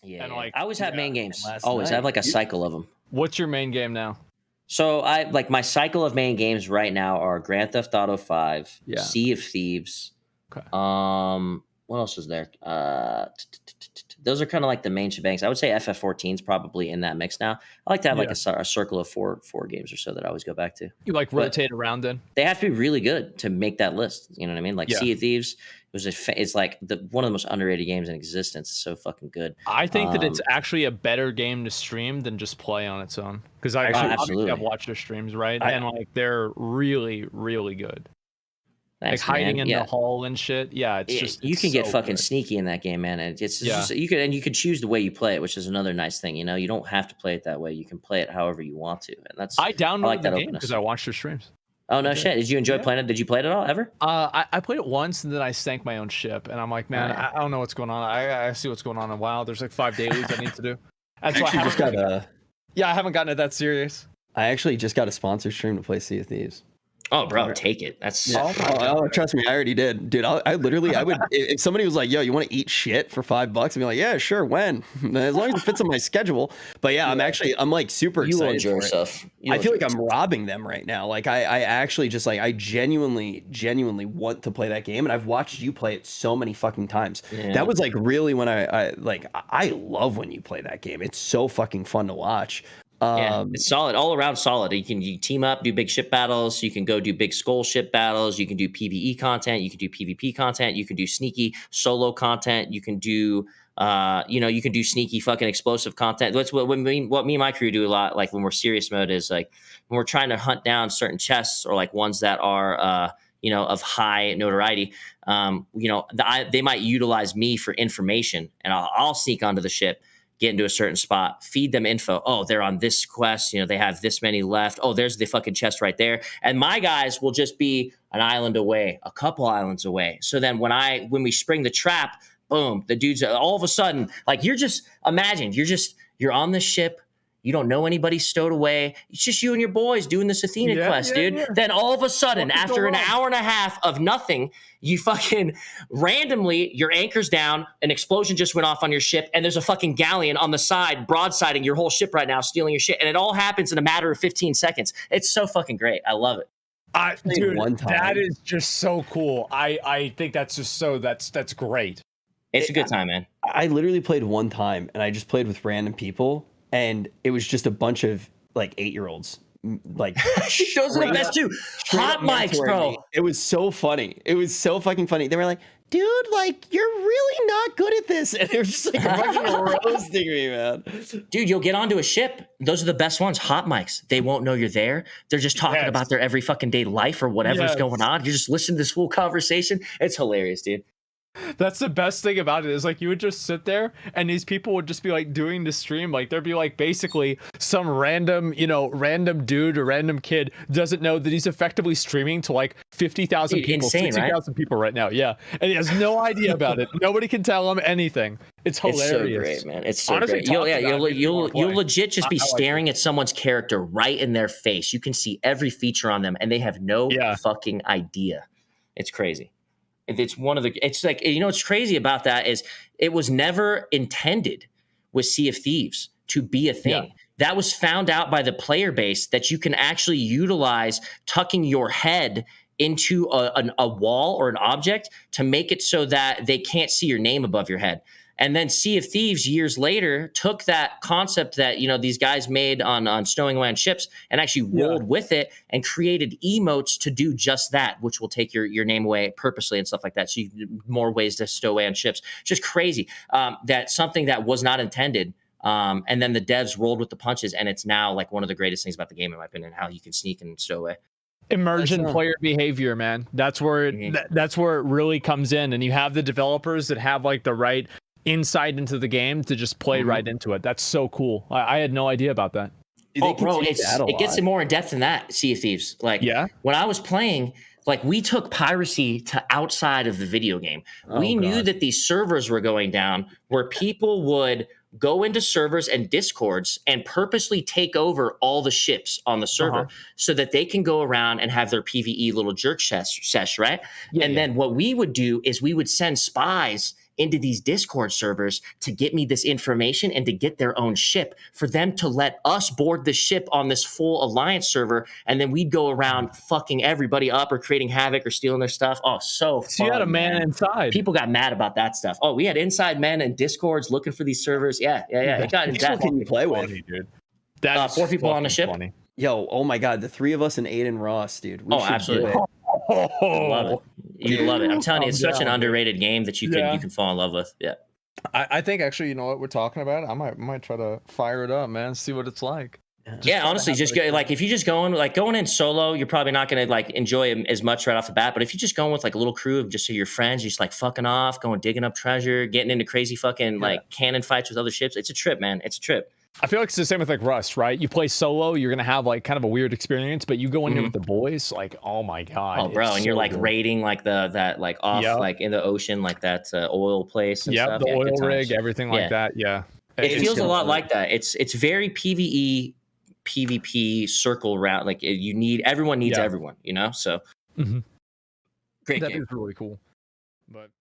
Yeah, And yeah. like, I always have main games. last Always. I have night. like a cycle of them. what's your main game now? So I like my cycle of main games right now are Grand Theft Auto 5, Yeah. Sea of Thieves. Okay. What else is there? Those are kind of like the main shebangs. I would say FF14 is probably in that mix now. I like to have like a circle of four games or so that I always go back to. You like rotate around then? They have to be really good to make that list. You know what I mean? Like Sea of Thieves it's like one of the most underrated games in existence. It's so fucking good. I think that it's actually a better game to stream than just play on its own. Because obviously I've watched their streams, right? And like they're really, really good. Thanks, like hiding man. in the hall and shit. Yeah, you can get fucking sneaky in that game, man. And it's just you can choose the way you play it, which is another nice thing. You know, you don't have to play it that way. You can play it however you want to. And that's I downloaded like the game because I watched their streams. Oh no shit! Did you enjoy playing it? Did you play it at all ever? I played it once and then I sank my own ship, and I'm like, man, I don't know what's going on. I see what's going on in WoW. There's like 5 dailies I need to do. That's why I haven't gotten it that serious. I actually just got a sponsor stream to play Sea of Thieves. Oh, bro, take it. That's trust me, I already did, dude. I would if somebody was like, "Yo, you want to eat shit for $5?" I'd be like, "Yeah, sure. When? As long as it fits on my schedule." But yeah, I'm like super excited. You enjoy yourself. I feel like I'm robbing them right now. Like I actually just like I genuinely want to play that game, and I've watched you play it so many fucking times. Yeah. That was like really when I love when you play that game. It's so fucking fun to watch. It's solid, all around solid. You can team up, do big ship battles. You can go do big skull ship battles. You can do PVE content. You can do PvP content. You can do sneaky solo content. You can do, you can do sneaky fucking explosive content. That's what me and my crew do a lot. Like when we're serious mode is like when we're trying to hunt down certain chests or like ones that are, of high notoriety. They might utilize me for information, and I'll sneak onto the ship, get into a certain spot, feed them info. Oh, they're on this quest. They have this many left. Oh, there's the fucking chest right there. And my guys will just be an island away, a couple islands away. So then when we spring the trap, boom, the dudes all of a sudden, like you're on the ship. You don't know anybody stowed away. It's just you and your boys doing this Athena quest, dude. Yeah. Then all of a sudden, after an hour and a half of nothing, you fucking randomly, your anchor's down, an explosion just went off on your ship, and there's a fucking galleon on the side broadsiding your whole ship right now, stealing your shit. And it all happens in a matter of 15 seconds. It's so fucking great. I love it. Dude, that is just so cool. I think that's just that's great. It's a good time, man. I literally played one time, and I just played with random people. And it was just a bunch of like 8-year-olds. Like those are the best too. Hot mics, bro. It was so funny. It was so fucking funny. They were like, "Dude, like you're really not good at this," and they were just like fucking roasting me, man. Dude, you'll get onto a ship. Those are the best ones. Hot mics. They won't know you're there. They're just talking about their every fucking day life or whatever's going on. You just listen to this full conversation. It's hilarious, dude. That's the best thing about it is like you would just sit there and these people would just be like doing the stream. Like there'd be like basically some random dude or random kid doesn't know that he's effectively streaming to like 50,000 people, 60,000 people right now. Yeah. And he has no idea about it. Nobody can tell him anything. It's hilarious. It's so great, man. It's so great. You'll legit just be staring at someone's character right in their face. You can see every feature on them and they have no fucking idea. It's crazy. It's like, what's crazy about that is it was never intended with Sea of Thieves to be a thing. Yeah. That was found out by the player base that you can actually utilize tucking your head into a wall or an object to make it so that they can't see your name above your head. And then Sea of Thieves years later took that concept that, these guys made on stowing away on ships and actually rolled with it and created emotes to do just that, which will take your name away purposely and stuff like that. So more ways to stow away on ships. Just crazy. That's something that was not intended. And then the devs rolled with the punches, and it's now like one of the greatest things about the game, in my opinion, how you can sneak and stow away. Immersion player behavior, man. That's where that's where it really comes in. And you have the developers that have like the right insight into the game to just play right into it. That's so cool. I had no idea about that. Bro, it gets more in depth than that. Sea of Thieves. Like when I was playing, like we took piracy to outside of the video game. We knew that these servers were going down where people would go into servers and discords and purposely take over all the ships on the server so that they can go around and have their PvE little jerk sesh, right? Then what we would do is we would send spies into these Discord servers to get me this information and to get their own ship, for them to let us board the ship on this full alliance server, and then we'd go around fucking everybody up or creating havoc or stealing their stuff. Oh, so fun. So you had a man inside. People got mad about that stuff. Oh, we had inside men and Discords looking for these servers. Yeah. It got into that. Can you play with? Dude. That 4 people on the ship. Funny. Yo, oh my god, the 3 of us and Aiden Ross, dude. We should absolutely. do it. I love it. You love it. I'm telling you, it's such an underrated game that you can fall in love with. Yeah. I think actually, you know what we're talking about? I might try to fire it up, man. See what it's like. Yeah, honestly, just go, like, if you just going in solo, you're probably not gonna like enjoy it as much right off the bat. But if you just going with like a little crew of just your friends, just like fucking off, going digging up treasure, getting into crazy fucking like cannon fights with other ships, it's a trip, man. It's a trip. I feel like it's the same with like Rust, right? You play solo, you're gonna have like kind of a weird experience, but you go in here with the boys, like, oh my god, oh bro, and you're like raiding like that like off like in the ocean, like that oil place. And stuff. The oil rig, everything like that. Yeah, it feels a lot like that. It's very PVE, PVP circle route. Like everyone needs everyone, you know. So great game. That is really cool, but.